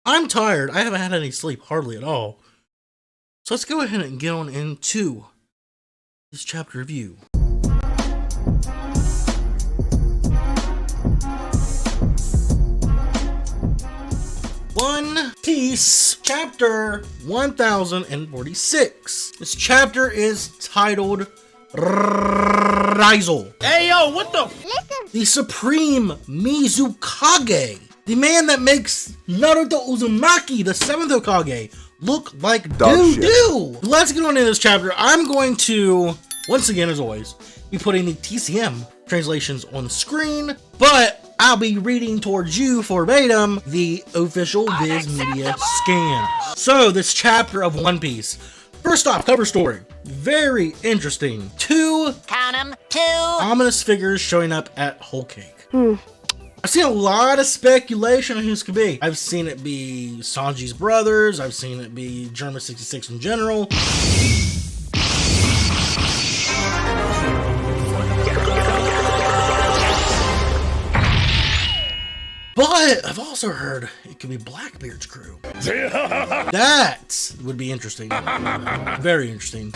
I'm tired. I haven't had any sleep, hardly at all. So let's go ahead and get on into this chapter review. One Piece, chapter 1046. This chapter is titled Raizo. Hey yo, what the? The Supreme Mizukage. The man that makes Naruto Uzumaki, the 7th Hokage, look like doo-doo. Let's get on into this chapter. I'm going to, once again as always, be putting the TCM translations on the screen, but I'll be reading towards you verbatim the official Viz Media scans. So this chapter of One Piece. First off, cover story. Very interesting. Two ominous figures showing up at Whole Cake. I've seen a lot of speculation on who this could be. I've seen it be Sanji's brothers. I've seen it be Germa 66 in general. But I've also heard it could be Blackbeard's crew. That would be interesting. Very interesting.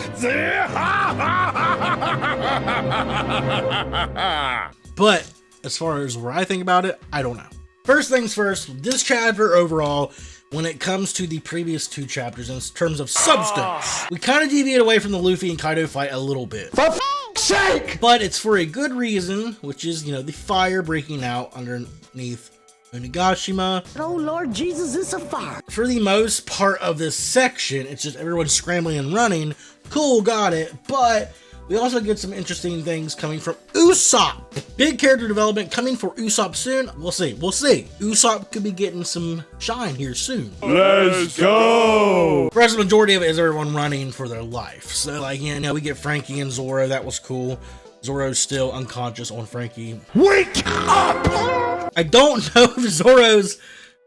But as far as where I think about it, I don't know. First things first, this chapter overall, when it comes to the previous two chapters in terms of substance, we kind of deviate away from the Luffy and Kaido fight a little bit. For f***'s sake! But it's for a good reason, which is, you know, the fire breaking out underneath Onigashima. Oh Lord Jesus, it's a fire. For the most part of this section, it's just everyone scrambling and running. Cool, got it. But we also get some interesting things coming from Usopp. Big character development coming for Usopp soon. We'll see. We'll see. Usopp could be getting some shine here soon. Let's go. The rest of the majority of it is everyone running for their life. So, like, you know, we get Frankie and Zoro. That was cool. Zoro's still unconscious on Frankie. Wake up! I don't know if Zoro's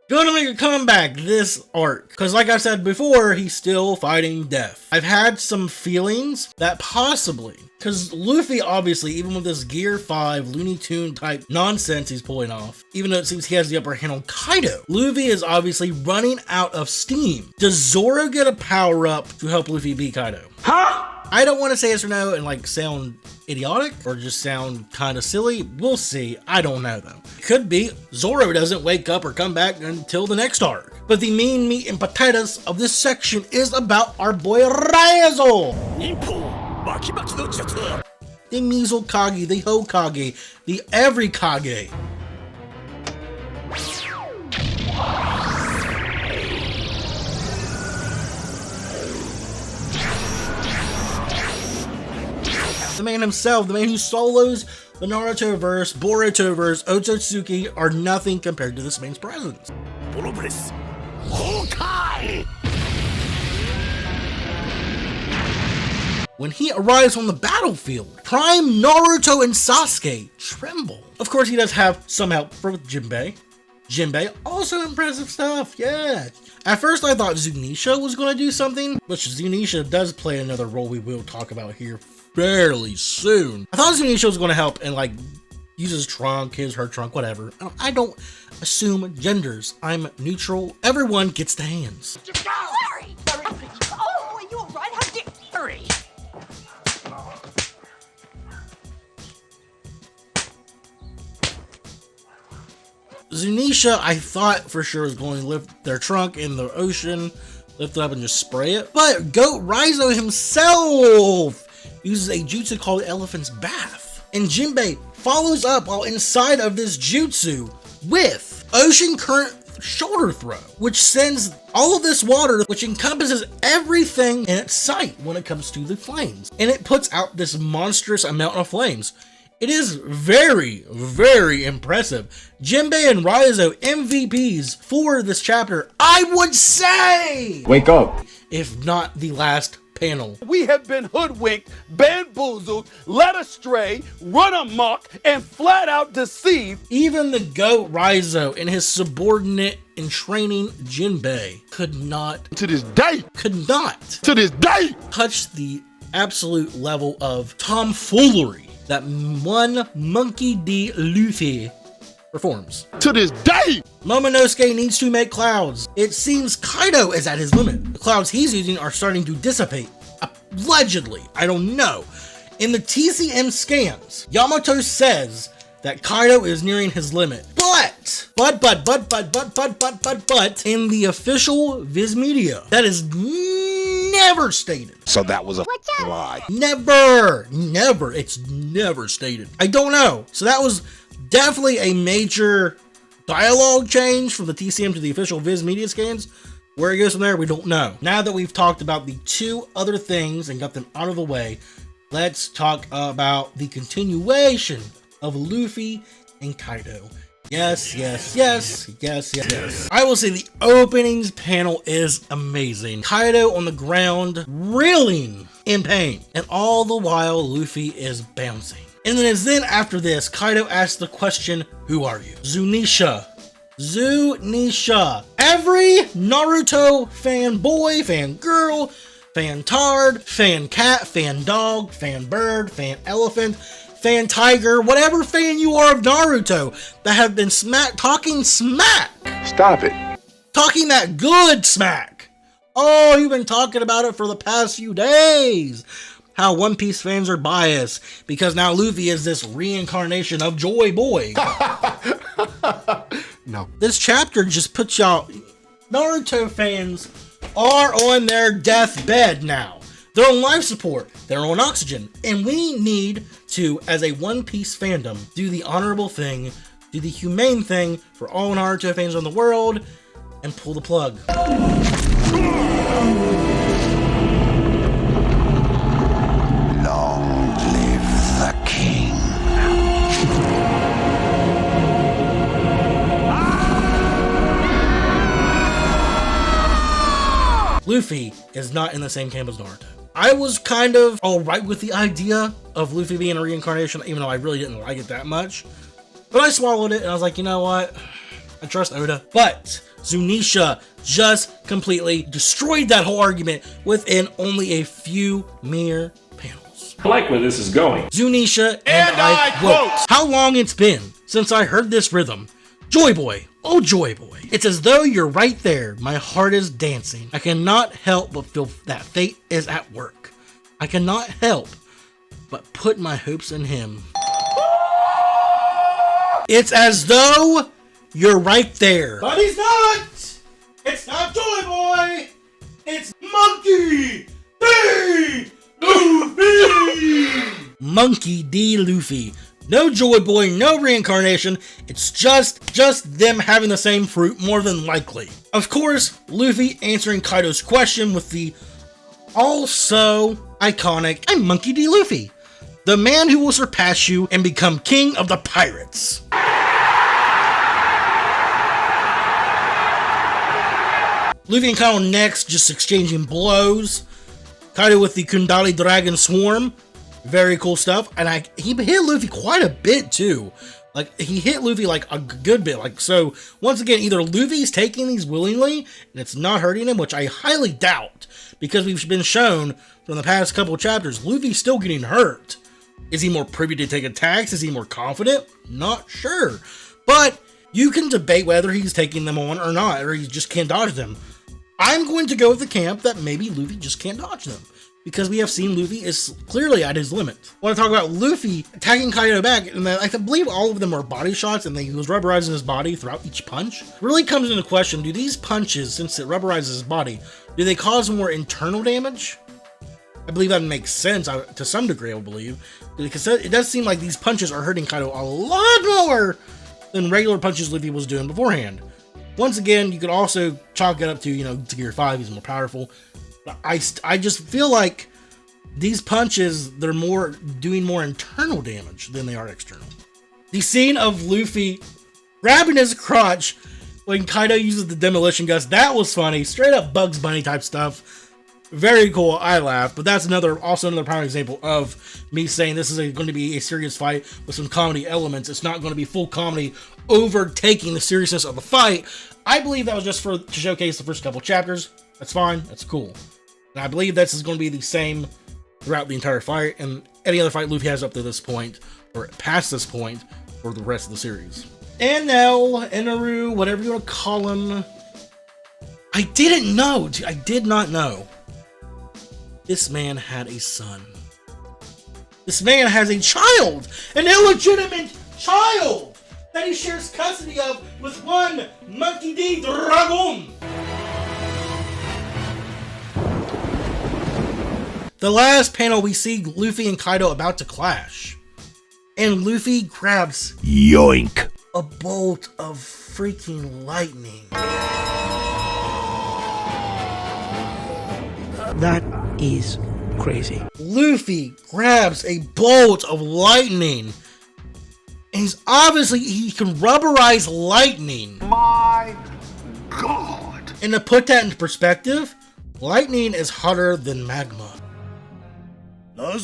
gonna make a comeback this arc, because like I said before, he's still fighting death. I've had some feelings that possibly, because Luffy obviously, even with this Gear 5 Looney Tune type nonsense he's pulling off, even though it seems he has the upper hand on Kaido, Luffy is obviously running out of steam. Does Zoro get a power up to help Luffy beat Kaido? Huh? I don't want to say yes or no and like sound idiotic or just sound kind of silly. We'll see. I don't know though. Could be Zoro doesn't wake up or come back until the next arc. But the main meat and potatoes of this section is about our boy Raizo. The Mizukage, the Hokage, the every Kage. The man himself, the man who solos the Naruto-verse, Boruto-verse, Otsutsuki are nothing compared to this man's presence. When he arrives on the battlefield, Prime Naruto and Sasuke tremble. Of course, he does have some help from Jinbe. Jinbe, also impressive stuff, yeah. At first, I thought Zunisha was going to do something, which Zunisha does play another role we will talk about here fairly soon. I thought Zunisha was going to help and like use his trunk, her trunk, whatever. I don't assume genders. I'm neutral. Everyone gets the hands. Larry! Oh, are you alright? How dare Larry? Zunisha, I thought for sure was going to lift their trunk in the ocean, lift it up and just spray it. But Goat Raizo himself uses a jutsu called Elephant's Bath. And Jinbe follows up while inside of this jutsu with Ocean Current Shoulder Throw, which sends all of this water, which encompasses everything in its sight when it comes to the flames. And it puts out this monstrous amount of flames. It is very, very impressive. Jinbe and Raizo MVPs for this chapter, I would say! Wake up! If not the last panel. We have been hoodwinked, bamboozled, led astray, run amok, and flat out deceived. Even the GOAT Raizo and his subordinate in training Jinbe could not touch the absolute level of tomfoolery that one Monkey D. Luffy performs. To this day! Momonosuke needs to make clouds. It seems Kaido is at his limit. The clouds he's using are starting to dissipate. Allegedly, I don't know. In the TCM scans, Yamato says that Kaido is nearing his limit. But, in the official Viz Media, that is never stated. So that was a lie. Never, it's never stated. I don't know. So that was definitely a major dialogue change from the TCM to the official Viz Media scans. Where it goes from there, we don't know. Now that we've talked about the two other things and got them out of the way, let's talk about the continuation of Luffy and Kaido. Yes. I will say the openings panel is amazing. Kaido on the ground, reeling in pain, and all the while Luffy is bouncing. And then after this, Kaido asks the question, who are you? Zunisha. Every Naruto fanboy, fangirl, fan-tard, fan-cat, fan-dog, fan-bird, fan-elephant, fan-tiger, whatever fan you are of Naruto that have been talking smack. Stop it. Talking that good smack. Oh, you've been talking about it for the past few days. How One Piece fans are biased because now Luffy is this reincarnation of Joy Boy. No. This chapter just puts y'all... Naruto fans are on their deathbed now. They're on life support. They're on oxygen. And we need to, as a One Piece fandom, do the honorable thing, do the humane thing for all Naruto fans in the world, and pull the plug. Long live the king. Luffy is not in the same camp as Naruto. I was kind of alright with the idea of Luffy being a reincarnation, even though I really didn't like it that much. But I swallowed it and I was like, you know what? I trust Oda. But Zunisha just completely destroyed that whole argument within only a few mere panels. I like where this is going. Zunisha and I quote, how long it's been since I heard this rhythm. Joy Boy, oh Joy Boy. It's as though you're right there. My heart is dancing. I cannot help but feel that fate is at work. I cannot help but put my hopes in him. It's as though you're right there. But he's not! It's not Joy Boy! It's Monkey D. Luffy! Monkey D. Luffy. No Joy Boy, no reincarnation. It's just them having the same fruit, more than likely. Of course, Luffy answering Kaido's question with the also iconic, I'm Monkey D. Luffy, the man who will surpass you and become king of the pirates. Luffy and Kaido next, just exchanging blows. Kaido with the Kundali Dragon Swarm. Very cool stuff. And he hit Luffy quite a bit too. Like, he hit Luffy like a good bit. Like, so once again, either Luffy's taking these willingly and it's not hurting him, which I highly doubt, because we've been shown from the past couple of chapters, Luffy's still getting hurt. Is he more privy to take attacks? Is he more confident? Not sure. But you can debate whether he's taking them on or not, or he just can't dodge them. I'm going to go with the camp that maybe Luffy just can't dodge them, because we have seen Luffy is clearly at his limit. I want to talk about Luffy attacking Kaido back, and I believe all of them are body shots, and he was rubberizing his body throughout each punch. Really comes into question, do these punches, since it rubberizes his body, do they cause more internal damage? I believe that makes sense, to some degree, I believe. Because it does seem like these punches are hurting Kaido a lot more than regular punches Luffy was doing beforehand. Once again, you could also chalk it up to, to Gear 5, he's more powerful. But I just feel like these punches, they're doing more internal damage than they are external. The scene of Luffy grabbing his crotch when Kaido uses the demolition gust, that was funny. Straight up Bugs Bunny type stuff. Very cool, I laughed, but that's also another prime example of me saying this is going to be a serious fight with some comedy elements. It's not going to be full comedy overtaking the seriousness of the fight. I believe that was just to showcase the first couple chapters. That's fine, that's cool. And I believe this is going to be the same throughout the entire fight, and any other fight Luffy has up to this point, or past this point, for the rest of the series. Enel, Enaru, whatever you want to call him. I didn't know. I did not know. This man had a son. This man has a child! An illegitimate child! That he shares custody of with one Monkey D. Dragon! The last panel we see Luffy and Kaido about to clash. And Luffy grabs Yoink! a bolt of freaking lightning. That is crazy. Luffy grabs a bolt of lightning. And he can rubberize lightning. My God! And to put that into perspective, lightning is hotter than magma. Oh,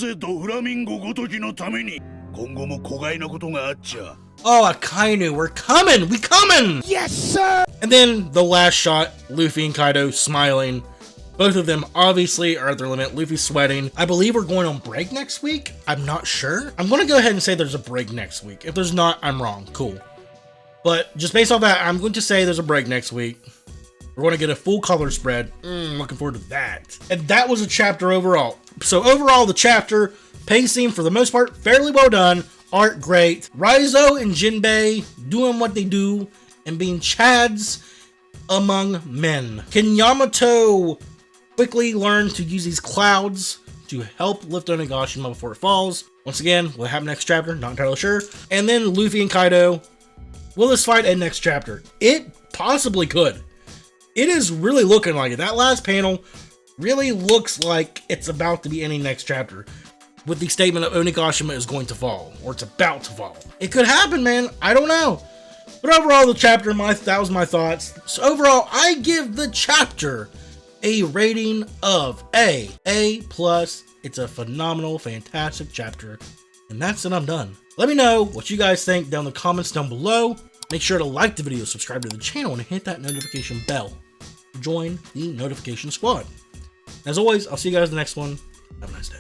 Akainu, we're coming! We coming! Yes, sir! And then the last shot, Luffy and Kaido smiling. Both of them obviously are at their limit. Luffy's sweating. I believe we're going on break next week. I'm not sure. I'm going to go ahead and say there's a break next week. If there's not, I'm wrong. Cool. But just based off that, I'm going to say there's a break next week. We're going to get a full color spread. Looking forward to that. And that was a chapter overall. So overall, the chapter, pacing for the most part, fairly well done. Art great. Raizo and Jinbe doing what they do and being chads among men. Can Yamato quickly learn to use these clouds to help lift Onigashima before it falls? Once again, what happened next chapter? Not entirely sure. And then Luffy and Kaido. Will this fight end next chapter? It possibly could. It is really looking like it. That last panel really looks like it's about to be ending next chapter, with the statement of Onigashima is going to fall, or it's about to fall. It could happen, man. I don't know. But overall, the chapter, that was my thoughts. So overall, I give the chapter a rating of A. A+. It's a phenomenal, fantastic chapter. And that's it, I'm done. Let me know what you guys think down in the comments down below. Make sure to like the video, subscribe to the channel, and hit that notification bell. Join the notification squad. As always, I'll see you guys in the next one. Have a nice day.